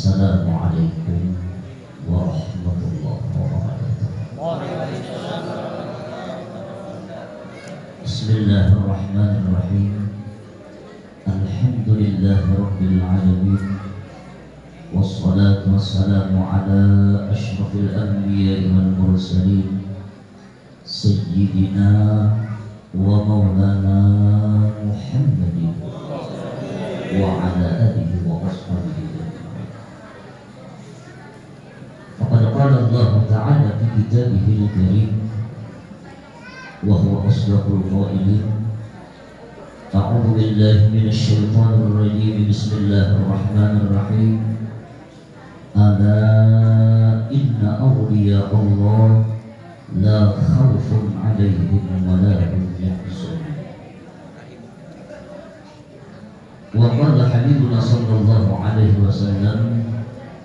Assalamualaikum warahmatullahi wabarakatuh. Bismillahirrahmanirrahim. Alhamdulillahi rabbil alamin. Wassalatu wassalamu ala asyrafil anbiya'i wal mursalin Sayyidina wa maulana Muhammadin wa ala alihi wa ashabihi. Faqad qala Allah ta'ala fi kitabihil karim wa huwa asdaqul qailin. A'udzu billahi minasy syaithanir rajim. Bismillahirrahmanirrahim. Ala inna awliya Allah la khawfun 'alaihim wa la hum yahzanun. Wa qala habibuna sallallahu alaihi wasallam,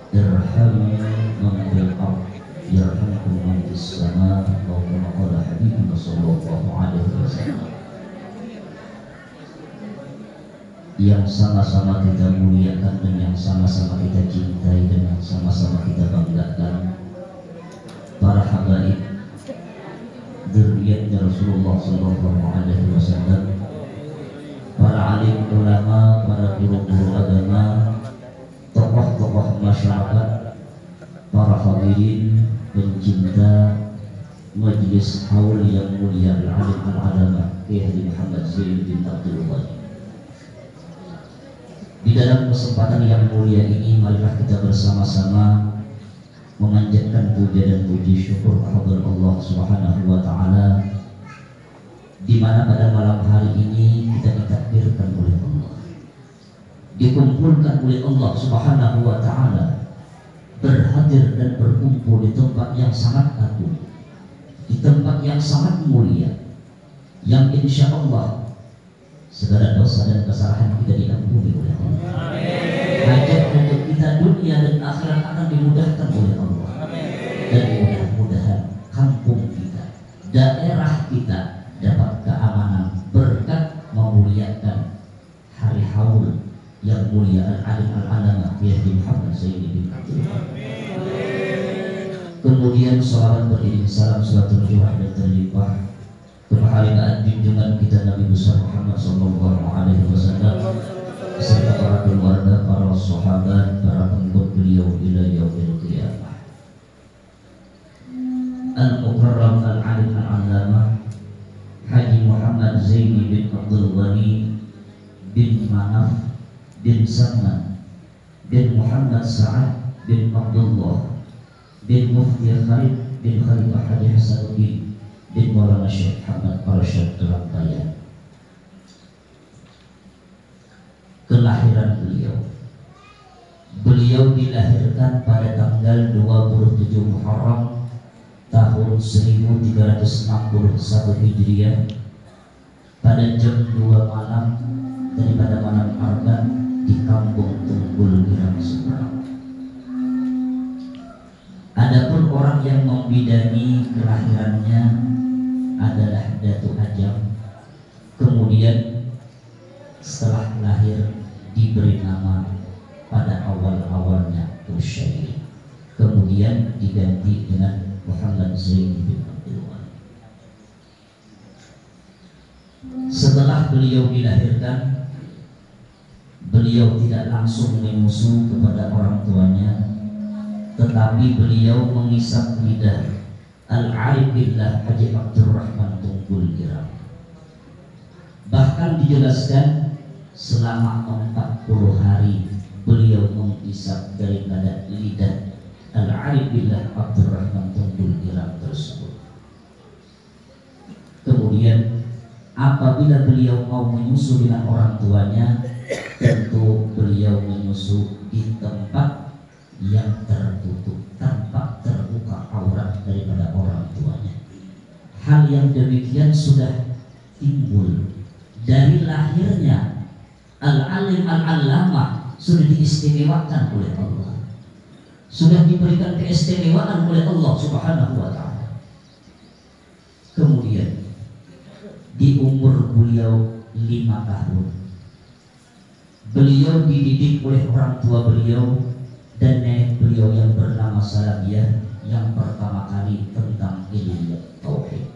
irhamu man fil ardh yarhamkum man fis sama'. Wa qala habibuna sallallahu alaihi wasallam, yang sama-sama kita muliakan dan yang sama-sama kita cintai dan yang sama-sama kita banggakan, para habaib dzurriyyatnya Rasulullah sallallahu alaihi wasallam, para alim ulama, para guru-guru agama, tokoh-tokoh masyarakat, para hadirin pencinta majlis haul yang mulia al-alim al-alama Kiai Haji Muhammad Zain bin Abdul Wahid. Di dalam kesempatan yang mulia ini, marilah kita bersama-sama memanjatkan puja dan puji syukur kepada Allah Subhanahu wa taala, di mana pada malam hari ini kita ditakdirkan oleh Allah, dikumpulkan oleh Allah Subhanahu wa taala, berhadir dan berkumpul di tempat yang sangat agung, di tempat yang sangat mulia, yang insya Allah segala dosa dan kesalahan kita diampuni oleh Allah. Hajat-hajat kita dunia dan akhirat akan dimudahkan oleh Allah. Dan mudah-mudahan kampung kita, daerah kita dapat keamanan berkat memuliakan hari haul yang mulia al-alim al-alama Kiai Haji Muhammad Zain bin Abdul Wahid. Kemudian sholawat beriring salam salatul juhah dan terlimpah kebahagiaan junjungan kita Nabi besar Muhammad sallallahu alaihi wasallam beserta para keluarga, para sahabat, para pengikut beliau ila yaumil qiyamah. Al-Mukarram al-Alim al-Allamah Haji Muhammad Zain bin Abdul Ghani bin Manaf bin Salman bin Muhammad Sa'ad bin Abdullah bin Mufti Khalid bin Khalifah Haji Hasanuddin bin Maulana Syekh Muhammad Arsyad Al-Bayan. Kelahiran beliau dilahirkan pada tanggal 27 Muharram tahun 1361 Hijriah pada jam 2 malam daripada malam Arban di kampung Tunggul Girang Semarang. Adapun orang yang membidani kelahirannya adalah Datuk Ajam. Kemudian setelah lahir diberi nama pada awal-awalnya Rusyairi, kemudian diganti dengan Muhammad Zain bin Abdul Wahid. Setelah beliau dilahirkan, beliau tidak langsung menyusu kepada orang tuanya, tetapi beliau mengisap lidah al-arif billah Haji Abdurrahman Tunggul Girang. Bahkan dijelaskan selama 40 hari beliau mengisap daripada lidah al-arif billah Abdurrahman Tunggul Girang tersebut. Kemudian apabila beliau mau menyusu dengan orang tuanya, tentu beliau menyusu di tempat yang tertutup tanpa terbuka aurat daripada orang tuanya. Hal yang demikian sudah timbul dari lahirnya al-alim al-allamah, sudah diistimewakan oleh Allah, sudah diberikan keistimewaan oleh Allah Subhanahu wa ta'ala. Kemudian di umur beliau 5 tahun beliau dididik oleh orang tua beliau dan nenek beliau yang bernama Salabiyah yang pertama kali tentang ilmu tauhid,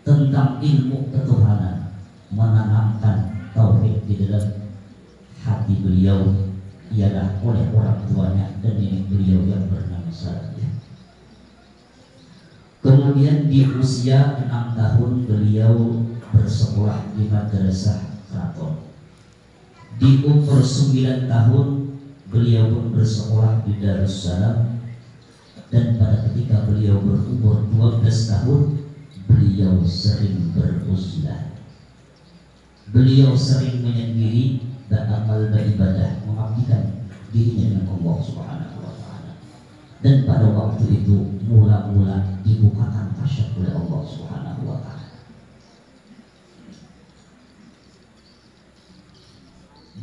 tentang ilmu ketuhanan, menanamkan tauhid di dalam hati beliau ialah oleh orang tuanya dan nenek beliau yang bernama Salabiyah. Kemudian di usia 6 tahun beliau bersekolah di madrasah keraton. Di umur 9 tahun beliau pun bersekolah di Darussalam, dan pada ketika beliau berumur 12 tahun beliau sering beruzlah. Beliau sering menyendiri dan amal beribadah, mengabdikan dirinya dengan Allah Subhanahu wa taala. Dan pada waktu itu mula-mula dibukakan kasyaf oleh Allah Subhanahu wa taala.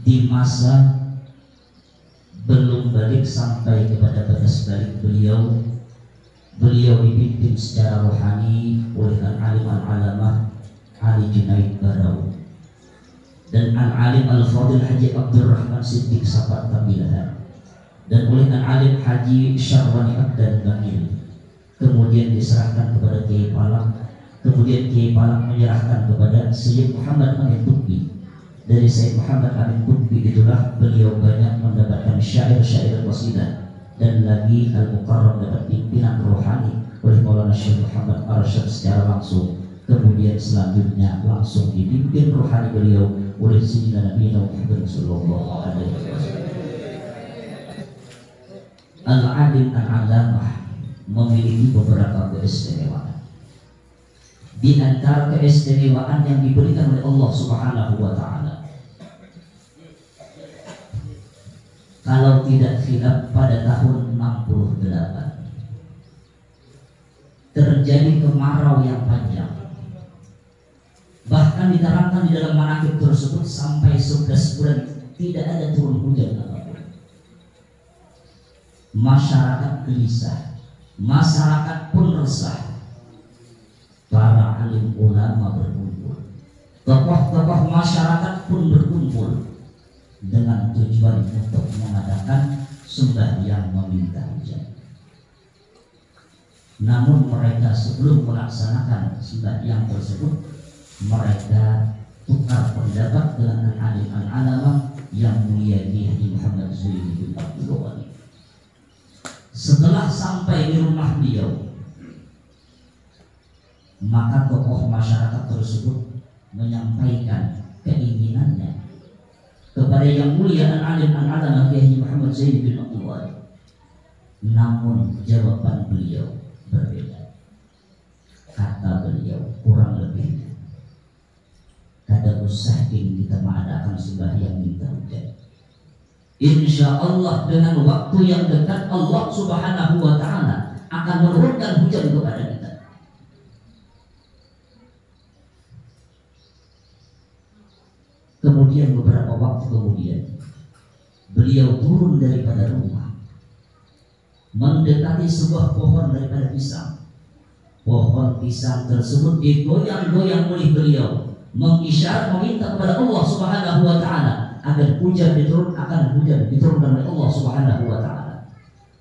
Di masa belum balik sampai kepada batas balik beliau dipimpin secara rohani oleh al-alim al-alamah Ali Junaid Barau dan al-alim al-fadil Haji Abdurrahman Siddiq Sapat Tabilahan, dan oleh al-alim Haji Syarwani Abdan Bangil. Kemudian diserahkan kepada Kiai Palang, kemudian Kiai Palang menyerahkan kepada Sayyid Muhammad Amin Qutbi. Dari Sayyid Muhammad Amin Qutbi itulah beliau banyak mendapatkan syair-syair qasidah, dan lagi Al-Mukarram dapat pimpinan rohani oleh Maulana Syekh Muhammad Arsyad secara langsung. Kemudian selanjutnya langsung dipimpin rohani beliau oleh Sayyidina Nabi Muhammad sallallahu alaihi wasallam. Al-Alim Al-Alamah memiliki beberapa keistimewaan. Di antara keistimewaan yang diberikan oleh Allah Subhanahu wa taala, kalau tidak khilaf pada tahun 68 terjadi kemarau yang panjang. Bahkan diterangkan di dalam manaqib tersebut sampai 11 bulan tidak ada turun hujan apapun. Masyarakat gelisah, masyarakat pun resah. Para alim ulama berkumpul, tokoh-tokoh masyarakat pun berkumpul dengan tujuan untuk mengadakan sembahyang meminta hujan. Namun mereka sebelum melaksanakan sembahyang tersebut, mereka tukar pendapat dengan al-alim al-alamah yang mulia Kiai Muhammad Zuhairi bin Abdul Wali. Setelah sampai di rumah beliau, maka tokoh masyarakat tersebut menyampaikan keinginannya kepada yang mulia al-alim al-alamah Kiai Muhammad Zuhairi bin Abdul Wali. Namun jawaban beliau berbeda. Kata beliau kurang lebih, kada usah kita mengadakan sembahyang minta hujan. Insya Allah dengan waktu yang dekat Allah Subhanahu wa taala akan menurunkan hujan kepada kita. Kemudian beberapa waktu kemudian beliau turun daripada rumah, mendekati sebuah pohon daripada pisang. Pohon pisang tersebut digoyang-goyang oleh beliau, mengisyarat meminta kepada Allah Subhanahu wa taala agar hujan diturunkan oleh Allah Subhanahu wa taala.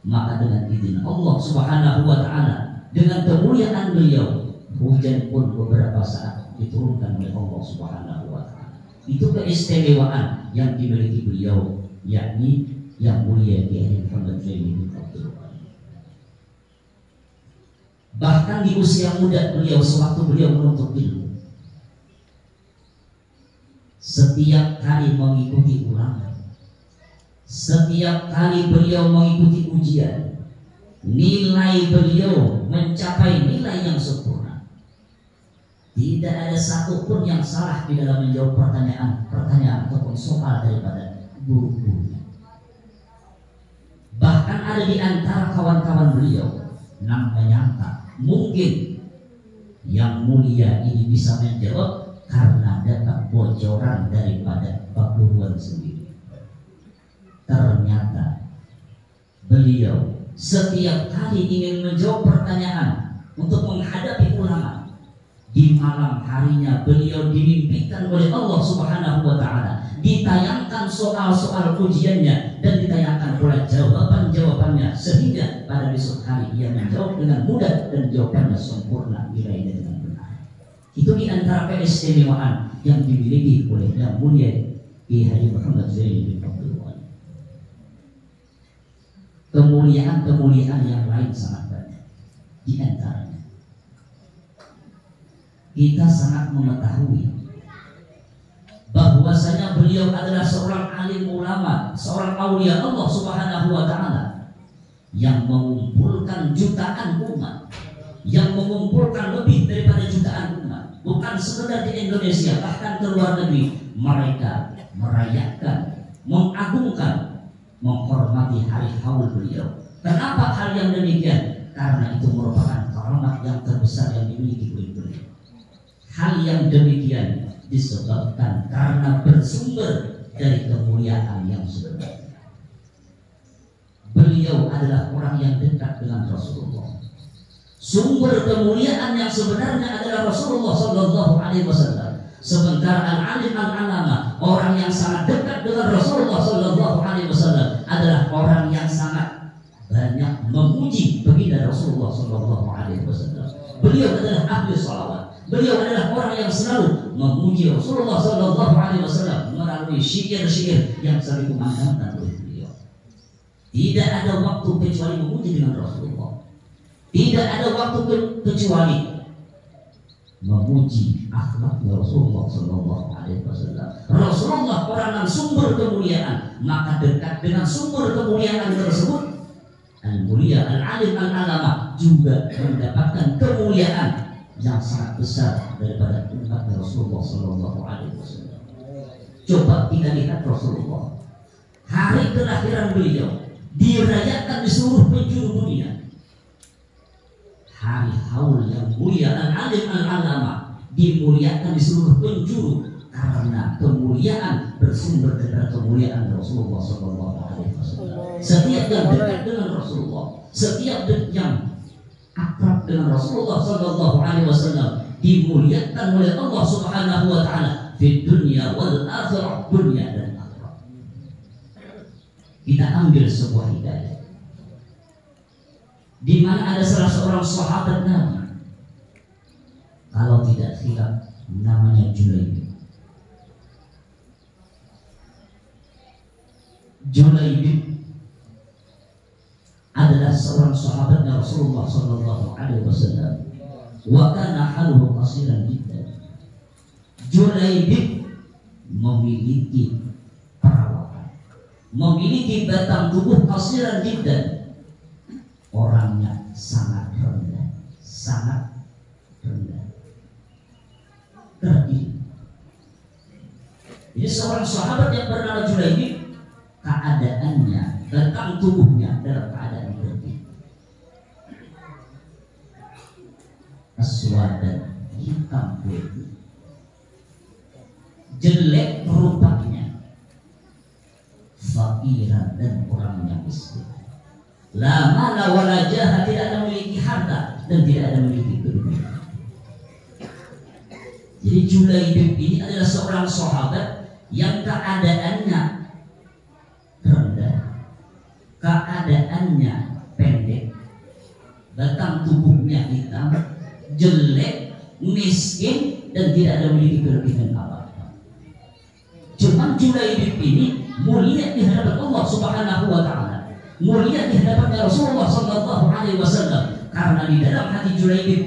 Maka dengan izin Allah Subhanahu wa taala, dengan kemuliaan beliau, hujan pun beberapa saat diturunkan oleh Allah Subhanahu wa taala. Itu keistimewaan yang dimiliki beliau, yakni yang mulia Kiai Muhammad Zuhairi bin Abdul Wali. Bahkan di usia muda beliau, sewaktu beliau menuntut ilmu, setiap kali mengikuti ulangan, setiap kali beliau mengikuti ujian, nilai beliau mencapai nilai yang sempurna. Tidak ada satupun yang salah di dalam menjawab pertanyaan ataupun soal daripada guru-gurunya. Bahkan ada di antara kawan-kawan beliau yang menyangka mungkin yang mulia ini bisa menjawab karena dapat bocoran daripada Pak Guruan sendiri. Ternyata beliau setiap kali ingin menjawab pertanyaan untuk menghadapi ulama, di malam harinya beliau dimimpikan oleh Allah Subhanahu wa taala, ditayangkan soal-soal ujiannya dan ditayangkan pula jawaban-jawaban sehingga pada besok hari ia menjawab dengan mudah dan jawabannya sempurna diraihnya dengan benar. Itu di antara keistimewaan yang dimiliki oleh Yang Mulia Kiai Haji Muhammad Zaini bin Abdul Wali. Kemuliaan-kemuliaan yang lain sangat banyak. Di antaranya kita sangat mengetahui bahwasanya beliau adalah seorang alim ulama, seorang aulia Allah Subhanahu wa taala yang mengumpulkan jutaan umat, yang mengumpulkan lebih daripada jutaan umat, bukan sekedar di Indonesia, bahkan ke luar negeri. Mereka merayakan, mengagungkan, menghormati hari haul beliau. Kenapa hal yang demikian? Karena itu merupakan karamat yang terbesar yang dimiliki oleh beliau. Hal yang demikian disebabkan karena bersumber dari kemuliaan yang sebenarnya. Beliau adalah orang yang dekat dengan Rasulullah. Sumber kemuliaan yang sebenarnya adalah Rasulullah Sallallahu Alaihi Wasallam. Sementara al-alim al-alama, orang yang sangat dekat dengan Rasulullah Sallallahu Alaihi Wasallam, adalah orang yang sangat banyak memuji baginda Rasulullah Sallallahu Alaihi Wasallam. Beliau adalah ahli salawat. Beliau adalah orang yang selalu memuji Rasulullah Sallallahu Alaihi Wasallam melalui syair-syair yang sering dikumandangkan oleh beliau. Tidak ada waktu kecuali memuji dengan Rasulullah. Tidak ada waktu kecuali memuji akhlaknya Rasulullah Sallallahu Alaihi Wasallam. Rasulullah orang yang sumber kemuliaan, maka dekat dengan sumber kemuliaan tersebut, al-mulia, al-alim, al-alama juga mendapatkan kemuliaan yang sangat besar daripada umat Rasulullah Sallallahu Alaihi Wasallam. Coba kita lihat Rasulullah, hari kelahiran beliau dirayakan di seluruh penjuru dunia. Hari haul yang mulia al-alim al-alama dimuliakan di seluruh penjuru karena kemuliaan bersumber dari kemuliaan Rasulullah Sallallahu Alaihi Wasallam. Setiap yang dekat dengan Rasulullah, setiap yang akrab dengan Rasulullah Sallallahu Alaihi Wasallam dimuliakan oleh Allah Subhanahu Wa Taala di dunia wal akhirah, dunia dan akhirat. Kita ambil sebuah hidayah di mana ada salah seorang sahabat Nabi, kalau tidak silap namanya Julaibib. Julaibib adalah seorang sahabatnya Rasulullah Sallallahu Alaihi Wasallam. Wa kana haluhu qasiran jiddan. Julaibib memiliki perawatan, memiliki batang tubuh qasiran jiddan. Orangnya sangat rendah, sangat rendah, terdiri. Jadi seorang sahabat yang bernama Julaibib, keadaannya, batang tubuhnya dalam keadaan berbeda. Aswadan, hitam putih, jelek rupanya, fakiran dan orang yang miskin. La mala wala jaha, tidak ada memiliki harta dan tidak ada memiliki kedudukan. Jadi Julaibib ini adalah seorang sahabat yang keadaannya rendah, keadaannya pendek, batang tubuhnya hitam, jelek, miskin, dan tidak ada memiliki kelebihan apa-apa. Cuman Julaibib ini mulia di hadapan Allah Subhanahu Wa Taala, mulia di hadapan Rasulullah Sallallahu Alaihi Wasallam, karena di dalam hati Julaibib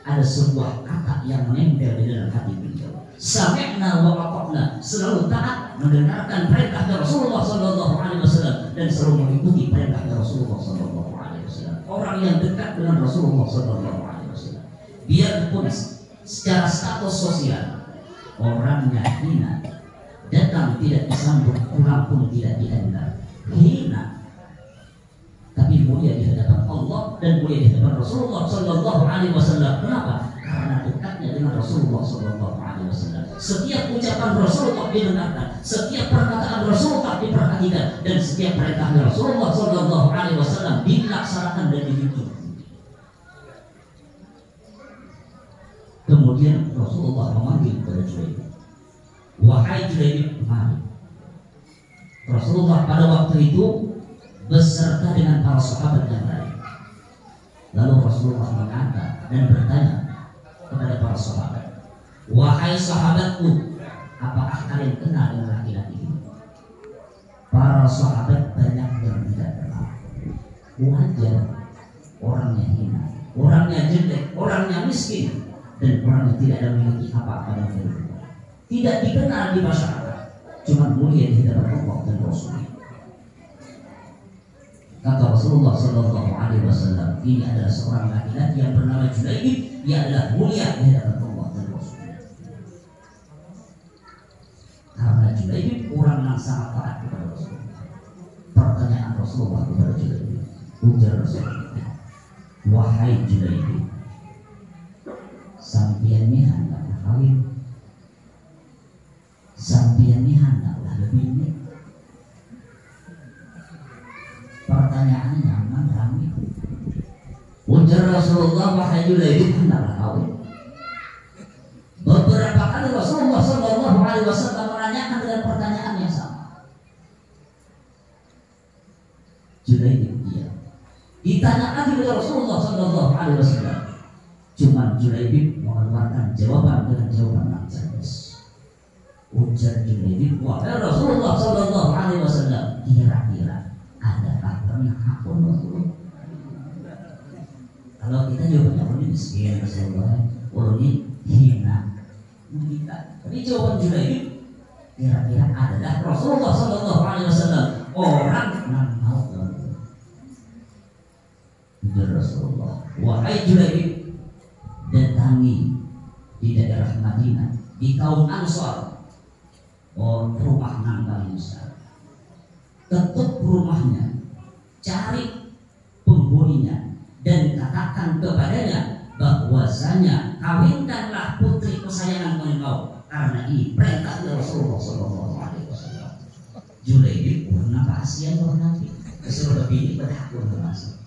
ada sebuah kata yang menempel di dalam hati beliau. Sami'na wa ata'na, selalu taat mendengarkan perintah Rasulullah Sallallahu Alaihi Wasallam dan selalu mengikuti perintah Rasulullah Sallallahu Alaihi Wasallam. Orang yang dekat dengan Rasulullah Sallallahu Alaihi Wasallam, biarpun secara status sosial orangnya hina, datang tidak disambut, pulang pun tidak diantar, hina, tapi mulia di hadapan Allah dan mulia di hadapan Rasulullah Sallallahu Alaihi Wasallam. Kenapa? Karena dekatnya dengan Rasulullah Sallallahu Alaihi Wasallam. Setiap ucapan Rasulullah didengarkan, setiap perkataan Rasulullah diperhatikan, dan setiap perintah Rasulullah Sallallahu Alaihi Wasallam dilaksanakan dan dihitung. Kemudian Rasulullah memanggil kepada Julaibib, wahai Julaibib, mari. Rasulullah pada waktu itu beserta dengan para sahabat yang lain. Lalu Rasulullah mengangkat dan bertanya kepada para sahabat, wahai sahabatku, apakah kalian kenal dengan laki-laki ini? Para sahabat banyak yang tidak kenal. Wajar, orangnya hina, orangnya jelek, orangnya miskin, dan orangnya tidak ada memiliki apa-apa dalam kehidupan. Tidak dikenal di masyarakat, cuma mulia di hadapan Allah dan Rasul. Kata Rasulullah Sallallahu Alaihi Wasallam, ini adalah seorang laki-laki yang bernama Julaibib, ia adalah mulia di hadapan Allah dan Rasul. Karena Julaibib orang yang sangat taat kepada Rasulullah. Pertanyaan Rasulullah kepada Julaibib, ujar Rasulullah, wahai Julaibib, sampian ini hendaklah kawin, sampian ini hendaklah lebih ini. Pertanyaannya nyaman ramai. Ujar Rasulullah, wahai Julaibib, hendaklah kawin. Beberapa kali Rasulullah Sallallahu Alaihi Wasallam menanyakan dengan pertanyaan yang sama. Julaibib dia ditanya lagi oleh Rasulullah Sallallahu Alaihi Wasallam. Cuma Julaibib mengeluarkan jawaban dengan jawaban yang cerdas. Ujar Julaibib, wahai Rasulullah Sallallahu Alaihi Wasallam, kira-kira adakah pernah aku Rasulullah? Kalau kita jawabannya ini miskin Rasulullah, ini hina, kita. Tapi jawaban Julaibib, kira-kira adalah Rasulullah Sallallahu Alaihi Wasallam orang yang mau ujar Rasulullah, wahai Julaibib, datangi di daerah Madinah, di kaum Ansar, rumah nang paling besar. Ketuk rumahnya, cari penghuninya, dan katakan kepadanya bahwasanya kawinkanlah putri kesayangan engkau, karena ini perintah dari Rasulullah Sallallahu Alaihi Wasallam. Julaibib pernah kasihan orang Nabi, kesuruh bini berhakun langsung,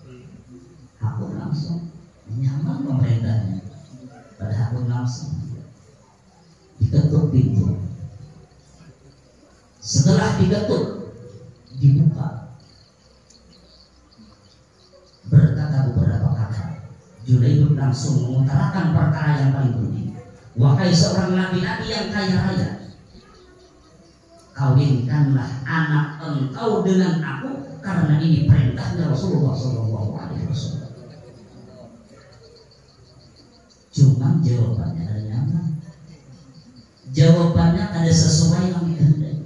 hakun langsung, nyaman pemerintahnya, pada hakun langsung, diketuk pintu. Setelah diketuk, dibuka, berkata beberapa kata. Julaibib langsung mengutarakan perkara yang paling penting. Wahai seorang laki-laki yang kaya raya, kawinkanlah anak engkau dengan aku, karena ini perintahnya Rasulullah Sallallahu Alaihi Wasallam. Cuma jawabannya ada nyaman, jawabannya ada sesuai yang dikehendaki.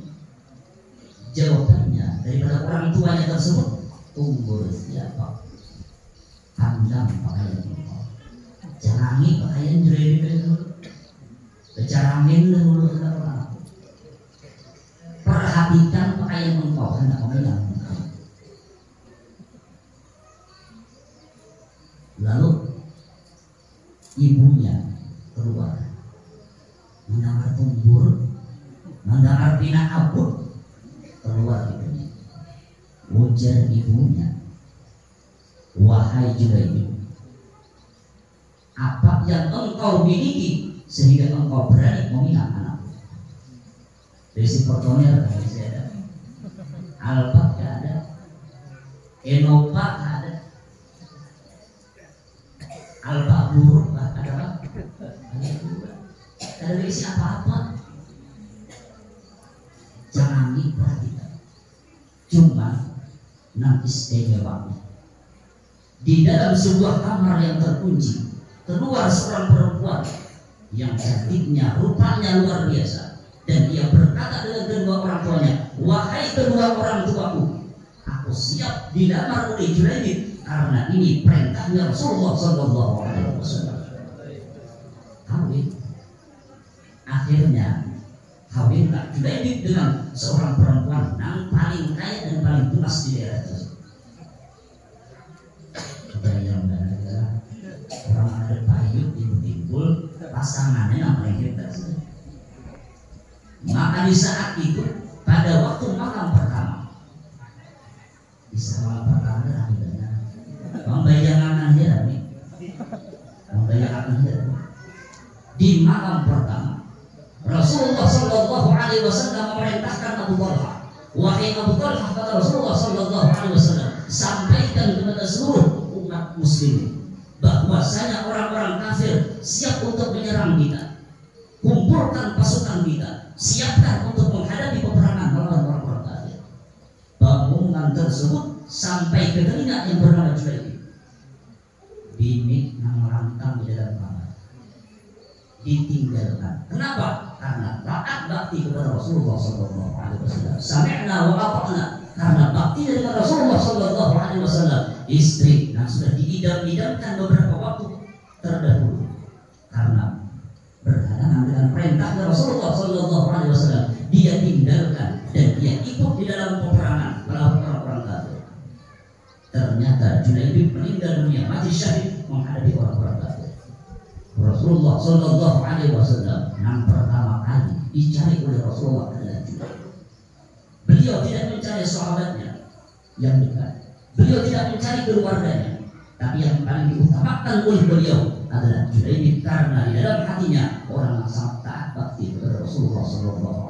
Jawabannya daripada orang tuanya tersebut, umur siapa? Pandang pakaian engkau, jalangi pakaian Julaibib dulu, becaramin dulu dengan orang. Perhatikan pakaian engkau, hendak memilih engkau. Lalu ibunya keluar, mendengar tumbur, mendengar bina abut, keluar ibunya. Ujar ibunya, wahai Julaibib, apa yang engkau miliki sehingga engkau berani meminang anakku? Resi Portoner kalau saya ada, Alfa tidak ada, Enova tidak ada, Alfa buruk ada apa? Ada resi apa-apa? Jangan diperhatikan. Cuma nanti istimewanya di dalam sebuah kamar yang terkunci, keluar seorang perempuan yang cantiknya, rupanya luar biasa, dan dia berkata dengan kedua orang tuanya, wahai kedua orang tuaku, aku siap dilamar oleh Julaibib, karena ini perintahnya Rasulullah Sallallahu Alaihi Wasallam. Kawin. Akhirnya kawinlah Julaibib dengan seorang perempuan yang paling kaya dan paling tunas di daerah tersebut. Yang adalah orang ada payung timbul pasangannya yang paling hebat. Maka di saat itu, pada waktu malam pertama, bisa malam pertama akhirnya membayangkan akhirnya, di malam pertama Rasulullah Sallallahu Alaihi Wasallam memerintahkan Abu Talha, wahai Abu Talha, kata Rasulullah Sallallahu Alaihi Wasallam, sampaikan kepada seluruh umat muslim bahwasanya orang-orang kafir siap untuk menyerang kita. Kumpulkan pasukan kita, siapkan untuk menghadapi peperangan melawan orang-orang kafir. Pengumuman tersebut sampai ke telinga yang bernama Julaibib. Bini yang merantang di dalam kamar ditinggalkan. Kenapa? Karena taat bakti kepada Rasulullah SAW. Sami'na wa ata'na. Karena bakti dari Rasulullah SAW. Istri yang sudah diidam-idamkan beberapa waktu terdahulu, karena berhalangan dengan perintah Rasulullah SAW, dia tinggalkan dan dia ikut di dalam peperangan melawan orang-orang kafir. Ternyata Julaibib meninggal dunia, mati syahid menghadapi orang-orang kafir. Rasulullah SAW yang pertama kali dicari oleh Rasulullah adalah Julaibib. Beliau tidak mencari sahabatnya yang dekat, beliau tidak mencari keluarganya, tapi yang paling diutamakan oleh beliau adalah Julaibib, karena di dalam hatinya orang yang sangat taat bakti kepada Rasulullah SAW.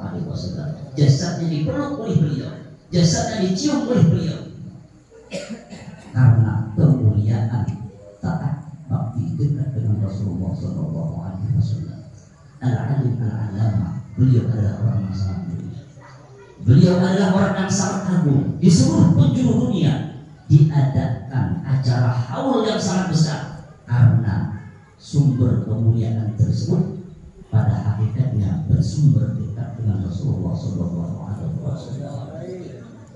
Jasadnya dipeluk oleh beliau, jasadnya dicium oleh beliau, karena kemuliaan taat bakti dekat dengan Rasulullah SAW. Al-alim al-alama, beliau adalah orang yang sangat mulia. Beliau adalah orang yang sangat agung. Di seluruh penjuru dunia diadakan acara haul yang sangat besar, karena sumber kemuliaan tersebut pada hakikatnya bersumber dekat dengan Rasulullah SAW.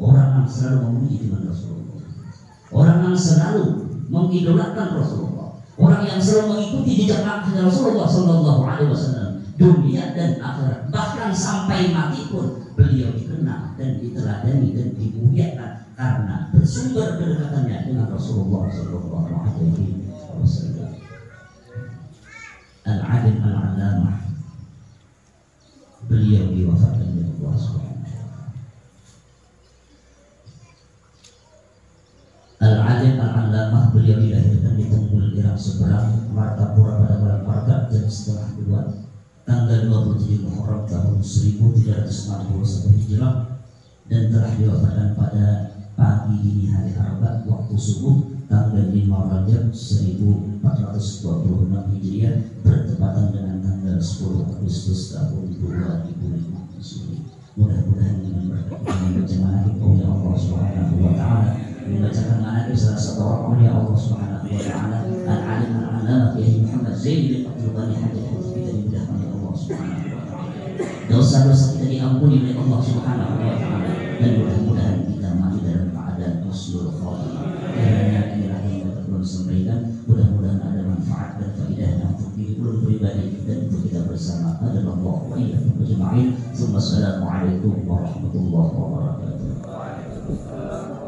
Orang yang selalu memuji dengan Rasulullah, orang yang selalu mengidolakan Rasulullah, orang yang selalu mengikuti jejak langkah Rasulullah SAW, dunia dan akhirat, bahkan sampai mati pun beliau dikenal dan diteladani dan dimuliakan karena bersumber kedekatannya dengan Rasulullah SAW. Al-Alim al-Allamah, beliau diwafatkan oleh Allah SWT. Al-Alim al-Allamah, beliau dilahirkan di Tunggul Irang Seberang, Martapura pada bulan Maret jam setengah 2 tanggal 27 Muharram tahun 1361 Hijrah, dan telah diwafatkan pada pagi dini hari Arba waktu subuh tanggal 5 Rajab 1426 Hijriah, bertepatan dengan tanggal 10 Agustus tahun 2005 Masehi. Mudah-mudahan dengan berkat membaca manaqib oleh Allah Subhanahu wa taala, membacakan manaqib salah satu orang oleh Allah Subhanahu wa taala, Al-Alim al-Allamah Kiai Muhammad Zain bin Abdul Ghani hadirin kita dimudahkan oleh Allah Subhanahu wa taala. Dosa-dosa kita diampuni oleh Allah Subhanahu wa taala, dan mudah-mudahan kita mati dalam keadaan husnul khatimah. Kiranya kiranya yang dapat belum sampaikan, mudah-mudahan ada manfaat dan faedahnya untuk diri pribadi dan untuk kita bersama. Adalah Allah wa iyyakum ajma'in. Assalamualaikum warahmatullahi wabarakatuh.